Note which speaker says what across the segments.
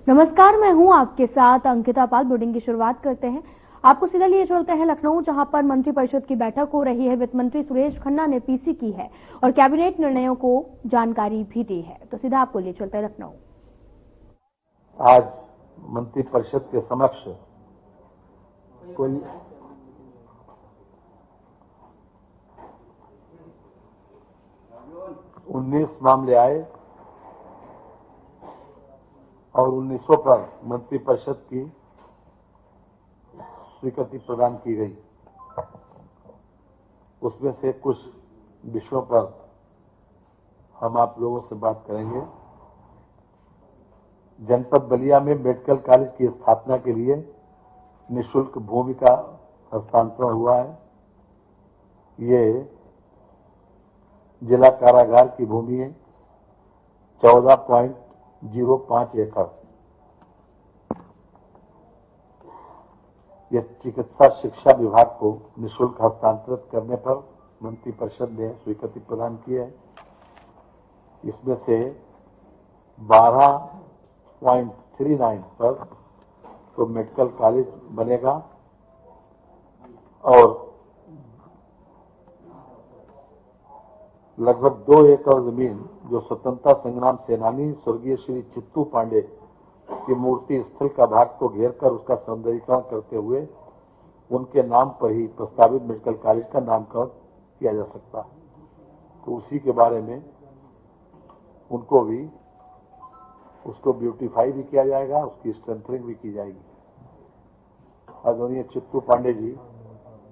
Speaker 1: नमस्कार, मैं हूं आपके साथ अंकिता पाल। बुलेटिन की शुरुआत करते हैं। आपको सीधा लिए चलते हैं लखनऊ, जहां पर मंत्रिपरिषद की बैठक हो रही है। वित्त मंत्री सुरेश खन्ना ने पीसी की है और कैबिनेट निर्णयों को जानकारी भी दी है। तो सीधा आपको लिए चलते हैं लखनऊ।
Speaker 2: आज मंत्रिपरिषद के समक्ष कोई 19 मामले आए और 1900 पर मंत्रिपरिषद की स्वीकृति प्रदान की गई। उसमें से कुछ विषयों पर हम आप लोगों से बात करेंगे। जनपद बलिया में मेडिकल कॉलेज की स्थापना के लिए निःशुल्क भूमि का हस्तांतरण हुआ है। ये जिला कारागार की भूमि है, 14.05 एकड़। यह चिकित्सा शिक्षा विभाग को निःशुल्क हस्तांतरित करने पर मंत्रिपरिषद ने स्वीकृति प्रदान की है। इसमें से 12.39 पर तो मेडिकल कॉलेज बनेगा और लगभग 2 एकड़ जमीन जो स्वतंत्रता संग्राम सेनानी स्वर्गीय श्री चित्तू पांडे की मूर्ति स्थल का भाग को घेरकर उसका सौंदर्यीकरण करते हुए उनके नाम पर ही प्रस्तावित मेडिकल कॉलेज का नामकरण किया जा सकता है। तो उसी के बारे में उसको ब्यूटीफाई भी किया जाएगा, उसकी स्ट्रेंथनिंग भी की जाएगी। आदरणीय चित्तू पांडे जी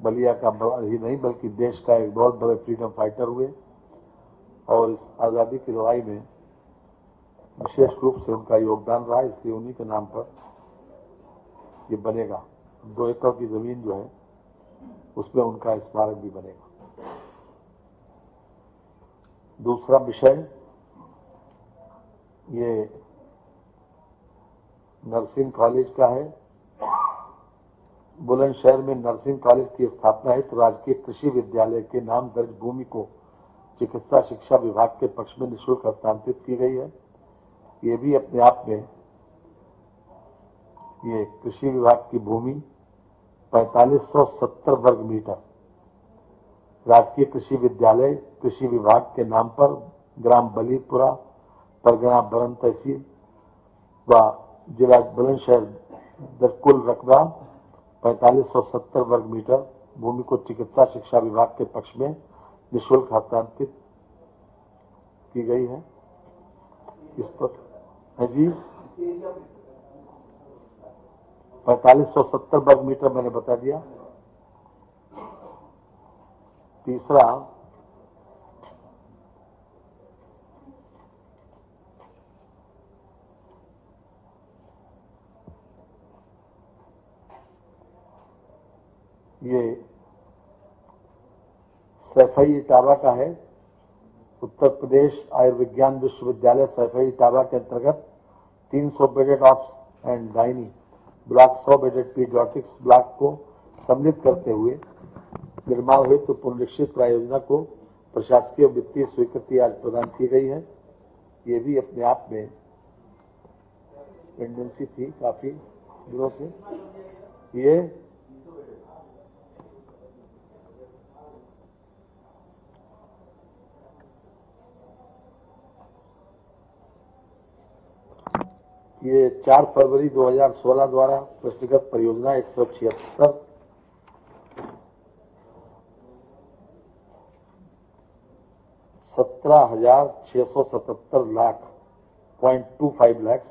Speaker 2: बलिया का ही नहीं बल्कि देश का एक बहुत बड़े फ्रीडम फाइटर हुए और इस आजादी की लड़ाई में विशेष रूप से उनका योगदान रहा, इसलिए उन्हीं के नाम पर ये बनेगा। 2 एकड़ की जमीन जो है उसमें उनका स्मारक भी बनेगा। दूसरा विषय ये नर्सिंग कॉलेज का है। बुलंदशहर में नर्सिंग कॉलेज की स्थापना है तो राजकीय कृषि विद्यालय के नाम दर्ज भूमि को चिकित्सा शिक्षा विभाग के पक्ष में निःशुल्क हस्तांतरित की गई है। ये भी अपने आप में ये कृषि विभाग की भूमि 4570 वर्ग मीटर राजकीय कृषि विद्यालय कृषि विभाग के नाम पर ग्राम बलीपुरा, परगना बरन तहसील व जिला बुलंदशहर कुल रकबा 4570 वर्ग मीटर भूमि को चिकित्सा शिक्षा विभाग के पक्ष में निःशुल्क हस्तांतरित की गई है। इस पर है जी 4570 वर्ग मीटर मैंने बता दिया। तीसरा ये सैफई इटावा का है। उत्तर प्रदेश आयुर्विज्ञान विश्वविद्यालय सैफई इटावा के अंतर्गत 300 bedded ops and gynae block 100 bedded paediatrics block को सम्मिलित करते हुए निर्माण हेतु पुनरीक्षित परियोजना को प्रशासकीय वित्तीय स्वीकृति आज प्रदान की गई है। ये भी अपने आप में पेंडेंसी थी काफी दिनों से। ये 4 फरवरी 2016 द्वारा पुष्टिगत परियोजना 176 17,677 लाख 0.25 लाख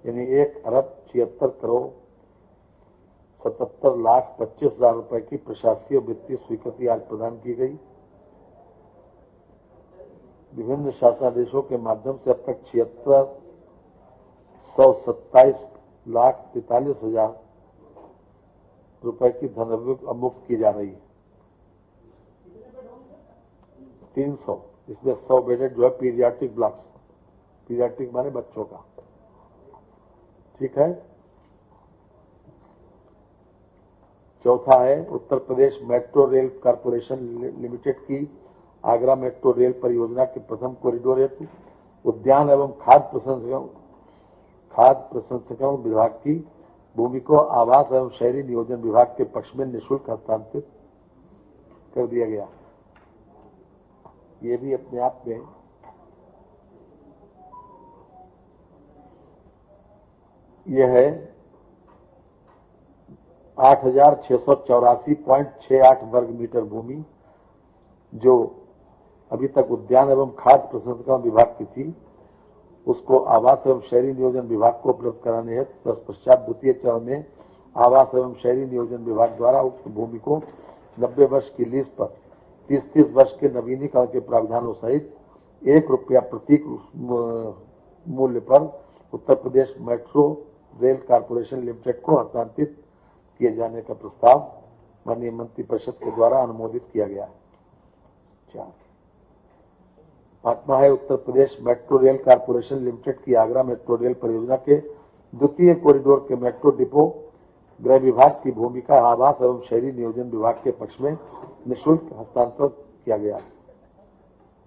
Speaker 2: यानी 1,77,77,25,000 रुपए की प्रशासकीय वित्तीय स्वीकृति आज प्रदान की गई। विभिन्न शासनादेशों के माध्यम से अब तक 76,127,43,000 रुपए की धनराशि अमुक्त की जा रही है। 300 इसमें 100 बेडेड जो है पीडियाट्रिक ब्लॉक्स, पीडियाट्रिक माने बच्चों का, ठीक है। चौथा है Uttar Pradesh metro rail corporation limited की आगरा मेट्रो रेल परियोजना के प्रथम कॉरिडोर हेतु उद्यान एवं खाद्य खाद्य प्रसंस्करण विभाग की भूमि को आवास एवं शहरी नियोजन विभाग के पक्ष में निःशुल्क हस्तांतरित कर दिया गया। ये भी अपने आप में यह है 8,684.68 वर्ग मीटर भूमि जो अभी तक उद्यान एवं खाद्य प्रसंस्करण विभाग की थी, उसको आवास एवं शहरी नियोजन विभाग को उपलब्ध कराने हेतु तत्पश्चात द्वितीय चरण में आवास एवं शहरी नियोजन विभाग द्वारा उक्त भूमि को 90 वर्ष की लीज पर 30-30 वर्ष के नवीनीकरण के प्रावधानों सहित ₹1 प्रति मूल्य पर Uttar Pradesh metro rail corporation limited को हस्तांतरित किए जाने का प्रस्ताव माननीय मंत्रिपरिषद के द्वारा अनुमोदित किया गया है। 5वां है Uttar Pradesh metro rail corporation limited की आगरा मेट्रो रेल परियोजना के द्वितीय कॉरिडोर के मेट्रो डिपो गृह विभाग की भूमि का आवास एवं शहरी नियोजन विभाग के पक्ष में निःशुल्क हस्तांतरण किया गया।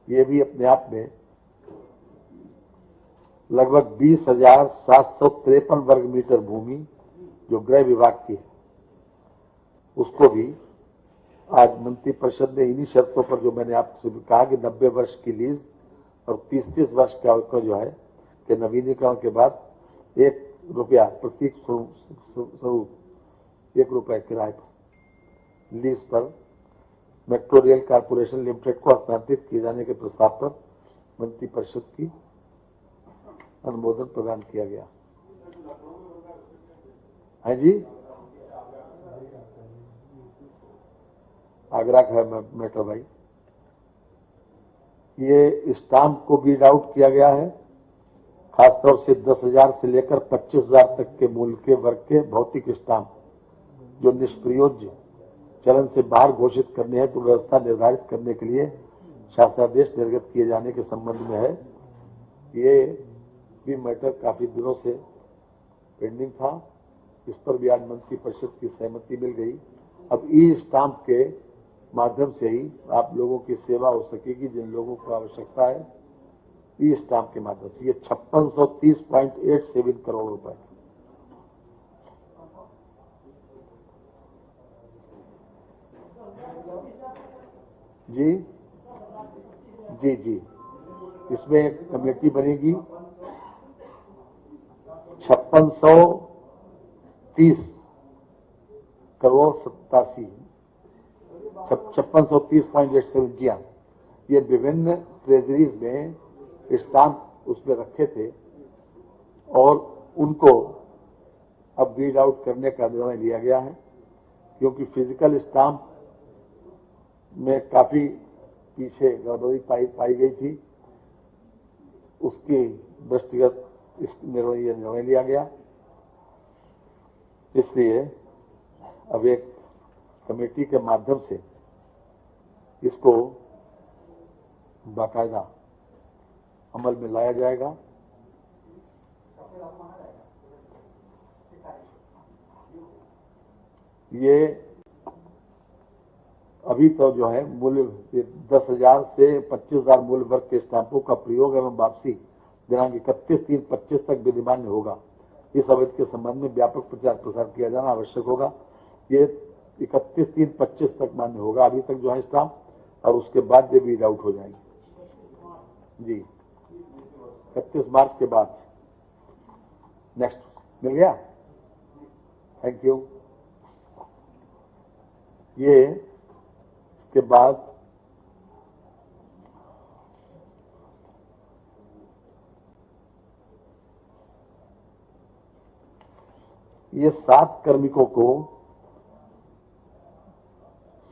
Speaker 2: ये भी अपने आप में लगभग 20,753 वर्ग मीटर भूमि जो गृह विभाग की है, उसको भी आज मंत्रिपरिषद ने इन्हीं शर्तों पर जो मैंने आपसे कहा कि 90 वर्ष की लीज और 30-30 वर्ष का जो है कि नवीनीकरण के बाद ₹1 प्रति स्वरूप ₹1 किराए पर लीज पर मेट्रो रेल कॉर्पोरेशन लिमिटेड को हस्तांतरित किए जाने के प्रस्ताव पर मंत्रिपरिषद की अनुमोदन प्रदान किया गया है। जी, आगरा का है मेट्रो भाई। ये स्टाम्प को बीड आउट किया गया है, खासतौर से 10,000 से लेकर 25,000 तक के मूल्य के वर्ग के भौतिक स्टाम्प जो निष्प्रयोज्य चलन से बाहर घोषित करने हेतु व्यवस्था निर्धारित करने के लिए शासनादेश निर्गत किए जाने के संबंध में है। ये भी मैटर काफी दिनों से पेंडिंग था, इस पर भी आज मंत्रिपरिषद की सहमति मिल गई। अब ई स्टाम्प के माध्यम से ही आप लोगों की सेवा हो सकेगी, जिन लोगों को आवश्यकता है। ई स्टाम्प के माध्यम से ये 5630.87 करोड़ रुपए जी जी जी इसमें एक कमेटी बनेगी 5630 करोड़ 5630.87 जी हाँ, ये विभिन्न ट्रेजरीज में स्टाम्प उसमें रखे थे और उनको अब रीड आउट करने का निर्णय लिया गया है, क्योंकि फिजिकल स्टाम्प में काफी पीछे गड़बड़ी पाई गई थी। उसके दृष्टिगत इस निर्णय लिया गया। इसलिए अब एक कमेटी के माध्यम से इसको बाकायदा अमल में लाया जाएगा। ये अभी तो जो है मूल्य 10,000 से 25,000 मूल्य वर्ग के स्टाम्पों का प्रयोग एवं वापसी दिनांक 31/3/25 तक विधिमान्य होगा। इस अवधि के संबंध में व्यापक प्रचार प्रसार किया जाना आवश्यक होगा। ये 31/3/25 तक मान्य होगा अभी तक जो है स्टाम्प, और उसके बाद ये रीड आउट हो जाएंगे जी 31 मार्च के बाद। नेक्स्ट मिल गया, थैंक यू। ये के बाद ये 7 कार्मिकों को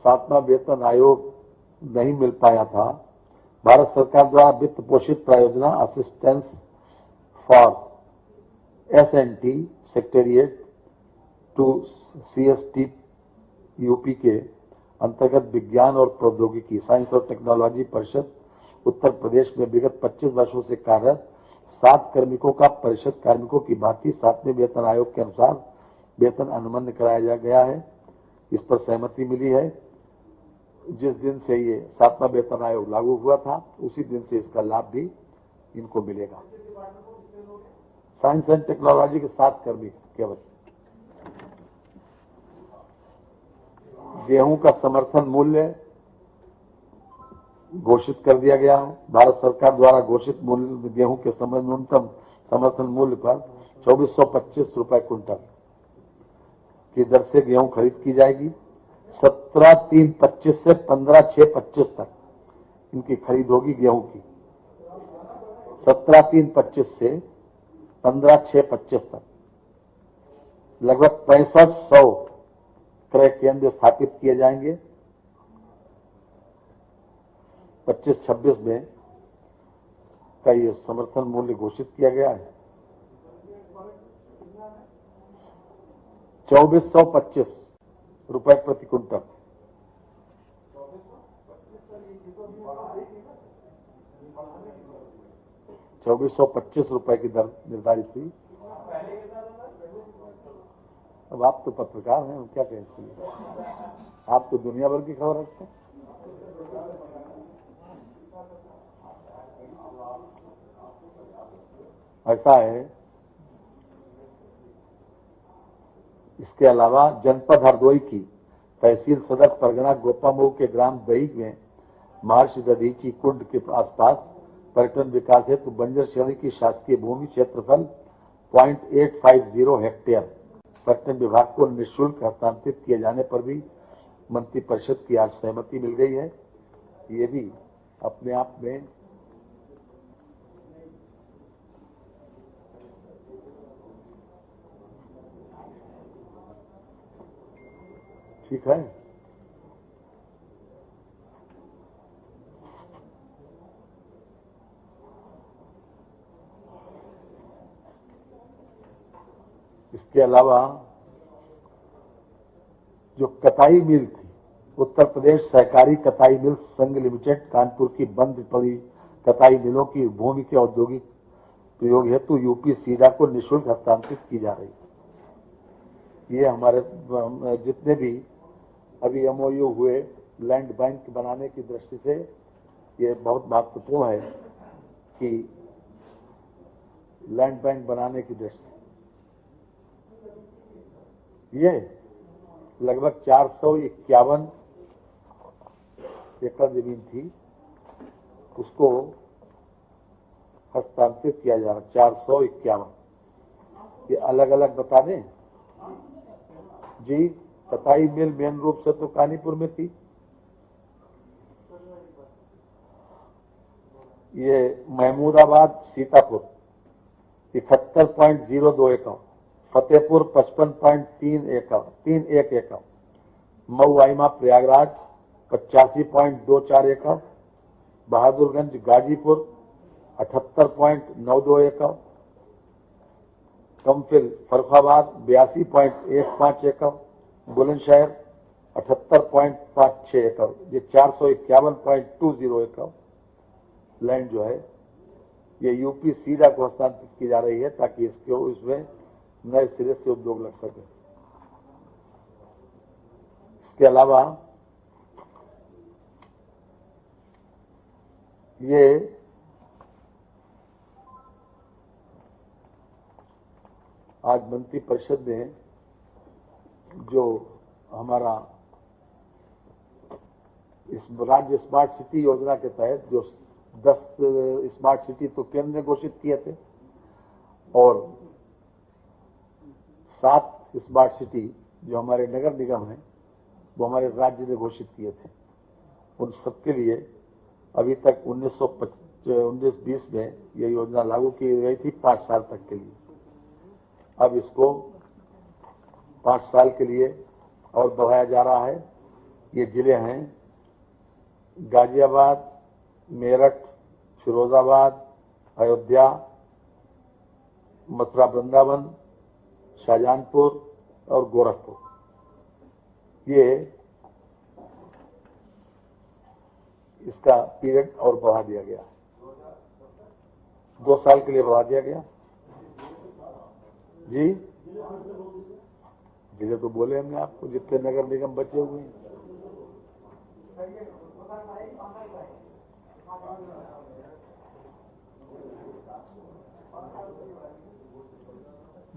Speaker 2: 7वां वेतन आयोग नहीं मिल पाया था। भारत सरकार द्वारा वित्त पोषित प्रायोजना assistance for S&T secretariat to CST UP के अंतर्गत विज्ञान और प्रौद्योगिकी साइंस और टेक्नोलॉजी परिषद उत्तर प्रदेश में विगत 25 वर्षों से कार्यरत 7 कार्मिकों का परिषद कार्मिकों की भांति 7वें वेतन आयोग के अनुसार वेतन अनुबंध कराया गया है। इस पर सहमति मिली है। जिस दिन से ये 7वां वेतन आयोग लागू हुआ था, उसी दिन से इसका लाभ भी इनको मिलेगा। साइंस एंड टेक्नोलॉजी के 7 कर्मी केवल। गेहूं का समर्थन मूल्य घोषित कर दिया गया है। भारत सरकार द्वारा घोषित मूल्य गेहूं के न्यूनतम समर्थन मूल्य पर 2425 रुपए क्विंटल की दर से गेहूं खरीद की जाएगी। 17/3/25 से 15/6/25 तक इनकी खरीद होगी गेहूं की। 17/3/25 से 15/6/25 तक लगभग 6500 क्रय केंद्र स्थापित किए जाएंगे। 25-26 में का ये समर्थन मूल्य घोषित किया गया है। 2425 रुपए प्रति क्विंटल। 2425 रुपए की दर निर्धारित हुई। अब आप तो पत्रकार हैं, हम क्या कहें इसके लिए? आप तो दुनिया भर की खबर रखते हैं। ऐसा है। इसके अलावा जनपद हरदोई की तहसील सदर परगना गोपामऊ के ग्राम दही में महर्षि दधीची कुंड के आसपास पर्यटन विकास हेतु बंजर श्रेणी की शासकीय भूमि क्षेत्रफल 0.850 हेक्टेयर पर्यटन विभाग को निःशुल्क हस्तांतरित किए जाने पर भी मंत्रिपरिषद की आज सहमति मिल गई है। ये भी अपने आप में ठीक है। इसके अलावा जो कताई मिल थी, उत्तर प्रदेश सहकारी कताई मिल संघ लिमिटेड कानपुर की बंद पड़ी कताई मिलों की भूमि के औद्योगिक प्रयोग हेतु यूपी सीडा को निःशुल्क हस्तांतरित की जा रही है। ये हमारे जितने भी अभी एमओयू हुए लैंड बैंक बनाने की दृष्टि से ये बहुत महत्वपूर्ण है कि लैंड बैंक बनाने की दृष्टि ये लगभग 451 एकड़ जमीन थी, उसको हस्तांतरित किया जा रहा। 451 ये अलग अलग बता दें जी। कताई मिल मेन रूप से तो कानीपुर में थी। ये महमूदाबाद सीतापुर 71.02 एकड़, फतेहपुर 55.31 एकड़, मऊ आइमा प्रयागराज 85.24 एकड़, बहादुरगंज गाजीपुर 78.92 एकड़, कमफिल फर्रुखाबाद 82.15 एकड़, बुलंदशहर 78.56 एकड़। ये 451.20 एकड़ लैंड जो है ये यूपी सीडा को हस्तांतरित की जा रही है ताकि इसमें नए सिरे से उद्योग लग सके। इसके अलावा ये आज मंत्रिपरिषद ने जो हमारा इस राज्य स्मार्ट सिटी योजना के तहत जो 10 स्मार्ट सिटी तो केंद्र ने घोषित किए थे और 7 स्मार्ट सिटी जो हमारे नगर निगम हैं वो हमारे राज्य ने घोषित किए थे। उन सबके लिए अभी तक 19-20 में ये योजना लागू की गई थी 5 साल तक के लिए। अब इसको 5 साल के लिए और बढ़ाया जा रहा है। ये जिले हैं गाजियाबाद, मेरठ, फिरोजाबाद, अयोध्या, मथुरा वृंदावन, शाहजहांपुर और गोरखपुर। ये इसका पीरियड और बढ़ा दिया गया, 2 साल के लिए बढ़ा दिया गया जी। जिले तो बोले हमने आपको, जितने नगर निगम बचे हुए हैं।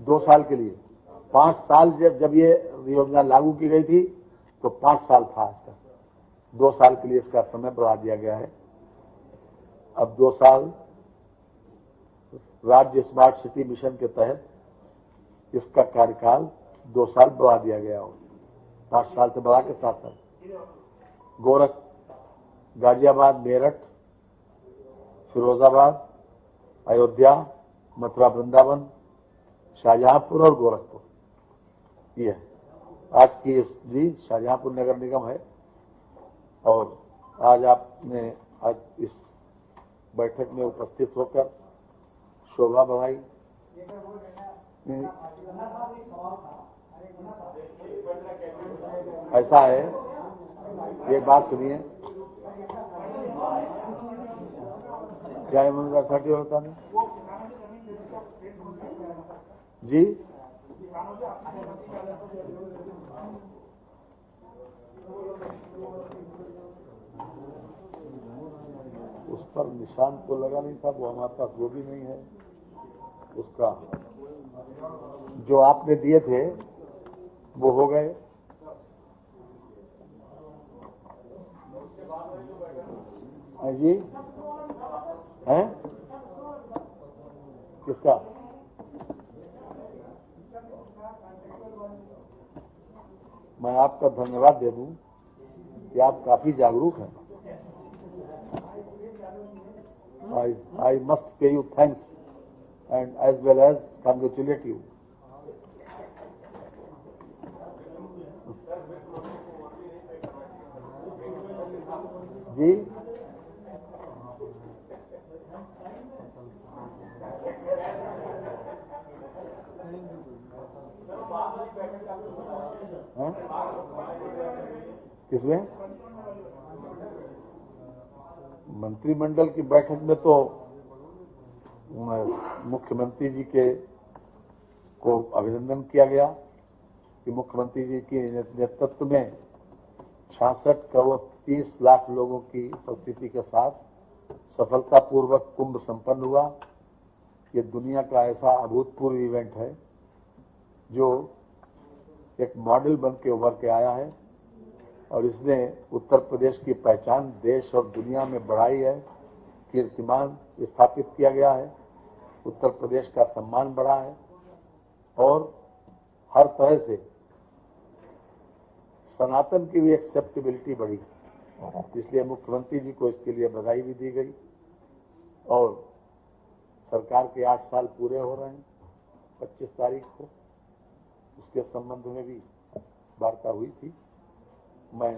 Speaker 2: 2 साल के लिए। 5 साल जब ये योजना लागू की गई थी तो 5 साल था इसका, 2 साल के लिए इसका समय बढ़ा दिया गया है। अब 2 साल राज्य स्मार्ट सिटी मिशन के तहत इसका कार्यकाल 2 साल बढ़ा दिया गया हो, 5 साल से बढ़ा के 7 साल। गोरख, गाजियाबाद, मेरठ, फिरोजाबाद, अयोध्या, मथुरा, वृंदावन, शाहजहांपुर और गोरखपुर, ये है आज की जी शाहजहांपुर नगर निगम है। और आज आपने आज इस बैठक में उपस्थित होकर शोभा बढ़ाई। ऐसा है, एक बात सुनिए, क्या यूनिवर्सिटी होता है जी? उस पर निशान तो लगा नहीं था, वो हमारे पास वो भी नहीं है। उसका जो आपने दिए थे वो हो गए। जी हैं? किसका? मैं आपका धन्यवाद दे दूं कि आप काफी जागरूक हैं। I must pay you thanks and as well as congratulate you. जी किसमें? मंत्रिमंडल की बैठक में तो मुख्यमंत्री जी के को अभिनंदन किया गया कि मुख्यमंत्री जी के नेतृत्व में 66 करोड़ 30 लाख लोगों की उपस्थिति के साथ सफलतापूर्वक कुंभ संपन्न हुआ। ये दुनिया का ऐसा अभूतपूर्व इवेंट है जो एक मॉडल बन के उभर के आया है और इसने उत्तर प्रदेश की पहचान देश और दुनिया में बढ़ाई है, कीर्तिमान स्थापित किया गया है, उत्तर प्रदेश का सम्मान बढ़ा है और हर तरह से सनातन की भी एक्सेप्टेबिलिटी बढ़ी। इसलिए मुख्यमंत्री जी को इसके लिए बधाई भी दी गई और सरकार के 8 साल पूरे हो रहे हैं 25 तारीख को, उसके संबंध में भी वार्ता हुई थी। मैं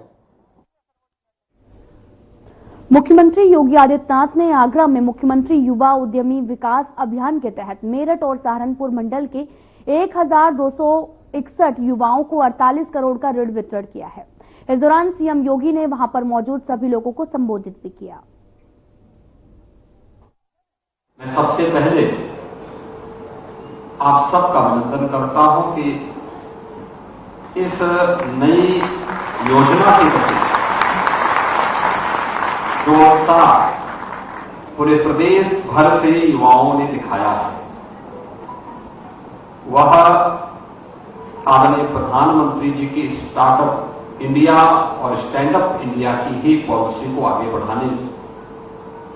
Speaker 1: मुख्यमंत्री योगी आदित्यनाथ ने आगरा में मुख्यमंत्री युवा उद्यमी विकास अभियान के तहत मेरठ और सहारनपुर मंडल के 1261 युवाओं को 48 करोड़ का ऋण वितरण किया है। इस दौरान सीएम योगी ने वहां पर मौजूद सभी लोगों को संबोधित भी किया।
Speaker 3: मैं सबसे पहले आप सबका अभिनंदन करता हूं कि इस नई योजना के प्रति जो उत्साह पूरे प्रदेश भर से युवाओं ने दिखाया है वह आदरणीय प्रधानमंत्री जी की स्टार्टअप इंडिया और स्टैंड अप इंडिया की ही पॉलिसी को आगे बढ़ाने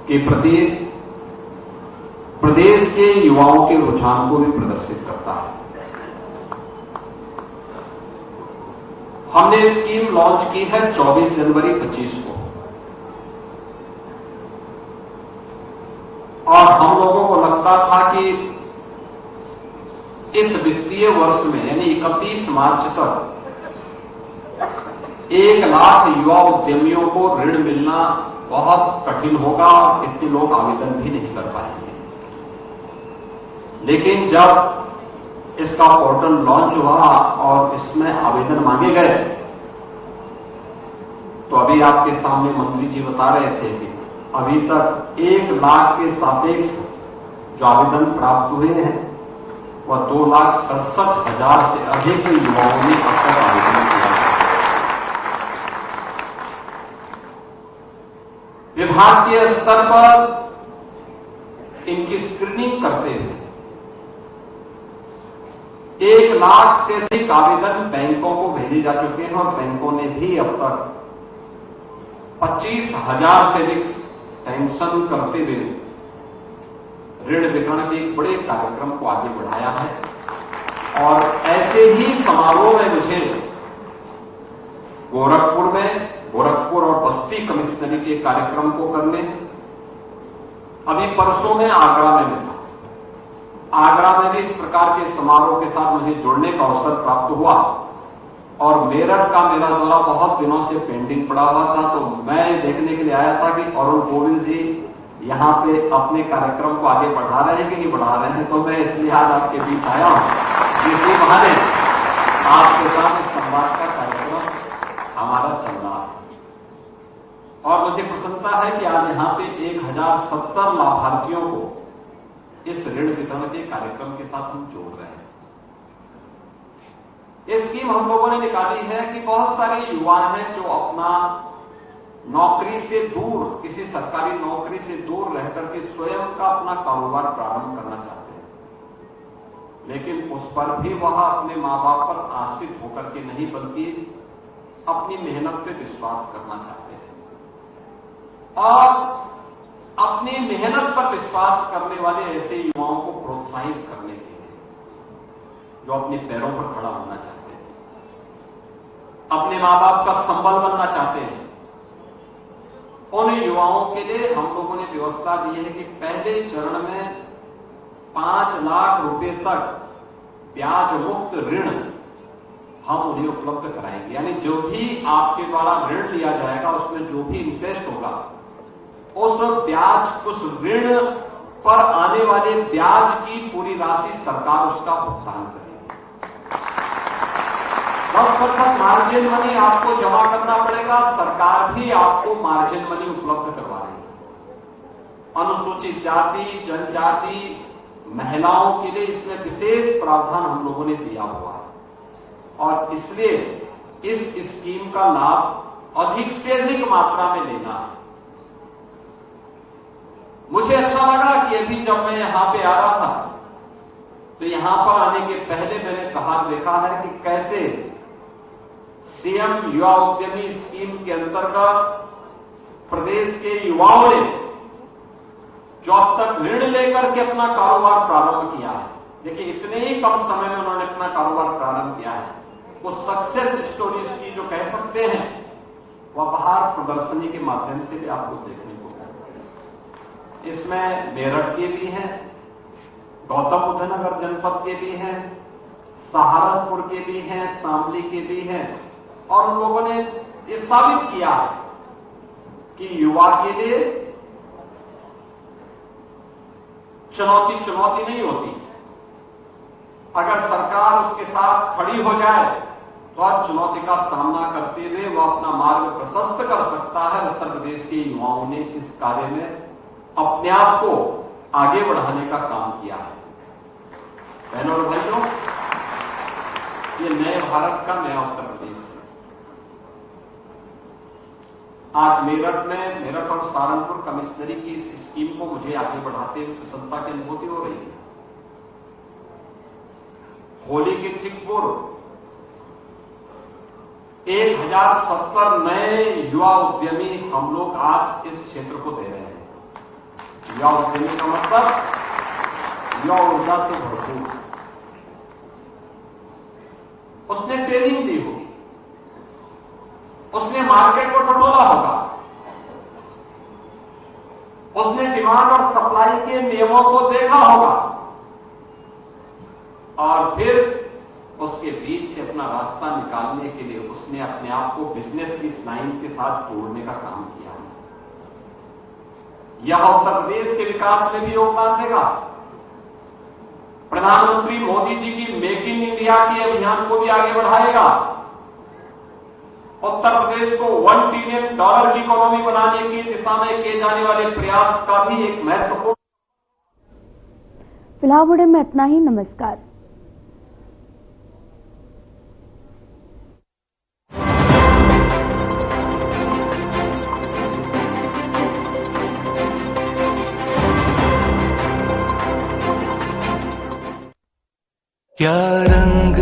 Speaker 3: के प्रति प्रदेश के युवाओं के रुझान को भी प्रदर्शित करता है। हमने स्कीम लॉन्च की है 24 जनवरी 25 को और हम लोगों को लगता था कि इस वित्तीय वर्ष में यानी 31 मार्च तक 1 लाख युवा उद्यमियों को ऋण मिलना बहुत कठिन होगा और इतने लोग आवेदन भी नहीं कर पाएंगे। लेकिन जब इसका पोर्टल लॉन्च हुआ और इसमें आवेदन मांगे गए तो अभी आपके सामने मंत्री जी बता रहे थे कि अभी तक 1 लाख के सापेक्ष जो आवेदन प्राप्त हुए हैं वह 2,67,000 से अधिक युवाओं ने अब तक आवेदन किया है। विभाग के स्तर पर इनकी स्क्रीनिंग करते हुए 1 लाख से अधिक आवेदन बैंकों को भेजे जा चुके हैं और बैंकों ने भी अब तक 25,000 से अधिक सैंक्शन करते हुए ऋण वितरण के एक बड़े कार्यक्रम को आगे बढ़ाया है। और ऐसे ही समारोह में मुझे गोरखपुर और बस्ती कमिश्नरी के कार्यक्रम को करने, अभी परसों में आगरा में मिला। आगरा में भी इस प्रकार के समारोह के साथ मुझे जुड़ने का अवसर प्राप्त हुआ और मेरठ का मेरा दौरा बहुत दिनों से पेंडिंग पड़ा हुआ था, तो मैं देखने के लिए आया था कि अरुण गोविल जी यहां पे अपने कार्यक्रम को आगे बढ़ा रहे हैं कि नहीं बढ़ा रहे हैं। तो मैं इसलिए आज आपके बीच आया हूं, इसी बहाने आपके साथ इस संवाद का कार्यक्रम हमारा चल रहा है। और मुझे प्रसन्नता है कि आज यहां पे 1070 लाभार्थियों को इस ऋण वितरण के कार्यक्रम के साथ हम जोड़ रहे हैं। ये स्कीम हम लोगों ने निकाली है कि बहुत सारे युवा हैं जो अपना नौकरी से दूर, किसी सरकारी नौकरी से दूर रह करके स्वयं का अपना कारोबार प्रारंभ करना चाहते हैं, लेकिन उस पर भी वह अपने मां बाप पर आश्रित होकर के नहीं बल्कि अपनी मेहनत पे विश्वास करना चाहते हैं। और अपनी मेहनत पर विश्वास करने वाले ऐसे युवाओं को प्रोत्साहित करने के लिए जो अपने पैरों पर खड़ा होना चाहते हैं, अपने मां बाप का संबल बनना चाहते हैं, उन युवाओं के लिए हम लोगों ने व्यवस्था दी है कि पहले चरण में 5 लाख रुपए तक ब्याज मुक्त ऋण हम उन्हें उपलब्ध कराएंगे। यानी जो भी आपके द्वारा ऋण लिया जाएगा उसमें जो भी इंटरेस्ट होगा उस ऋण पर आने वाले ब्याज की पूरी राशि सरकार उसका भुगतान करेगी। 10% मार्जिन मनी आपको जमा करना पड़ेगा, सरकार भी आपको मार्जिन मनी उपलब्ध करवा रही है। अनुसूचित जाति, जनजाति, महिलाओं के लिए इसमें विशेष प्रावधान हम लोगों ने दिया हुआ है और इसलिए इस स्कीम का लाभ अधिक से अधिक मात्रा में लेना है। मुझे अच्छा लगा कि अभी जब मैं यहां पे आ रहा था तो यहां पर आने के पहले मैंने देखा है कि कैसे सीएम युवा उद्यमी स्कीम के अंतर्गत प्रदेश के युवाओं ने जो अब तक ऋण लेकर के अपना कारोबार प्रारंभ किया है, देखिए इतने ही कम समय में उन्होंने अपना कारोबार प्रारंभ किया है, वो सक्सेस स्टोरीज की जो कह सकते हैं वह बाहर प्रदर्शनी के माध्यम से भी आपको देखने को मिलेगा। इसमें मेरठ के भी हैं, गौतम बुद्ध नगर जनपद के भी हैं, सहारनपुर के भी हैं, शामली के भी हैं और उन लोगों ने ये साबित किया है कि युवा के लिए चुनौती नहीं होती। अगर सरकार उसके साथ खड़ी हो जाए तो हर चुनौती का सामना करते हुए वह अपना मार्ग प्रशस्त कर सकता है। उत्तर प्रदेश के युवाओं ने इस कार्य में अपने आप को आगे बढ़ाने का काम किया है। बहनों और भाइयों, ये नए भारत का नया उत्तर प्रदेश है। आज मेरठ और सहारनपुर कमिश्नरी की इस स्कीम को मुझे आगे बढ़ाते हुए प्रसन्नता की अनुभूति हो रही है। होली के ठीक पूर्व 1070 नए युवा उद्यमी हम लोग आज इस क्षेत्र को दे रहे हैं। युवा उद्यमी का मतलब युवा ऊर्जा से भरपूर, उसने ट्रेनिंग दी होगी, उसने मार्केट को टटोला होगा, उसने डिमांड और सप्लाई के नियमों को देखा होगा और फिर उसके बीच से अपना रास्ता निकालने के लिए उसने अपने आप को बिजनेस की लाइन के साथ जोड़ने का काम किया है। यह उत्तर प्रदेश के विकास में भी योगदान देगा। प्रधानमंत्री मोदी जी की मेक इन इंडिया के अभियान को भी आगे बढ़ाएगा। उत्तर प्रदेश को $1 ट्रिलियन की इकोनॉमी बनाने की दिशा में किए जाने वाले प्रयास का भी एक महत्वपूर्ण।
Speaker 1: फिलहाल वीडियो में इतना ही। नमस्कार।
Speaker 4: क्या रंग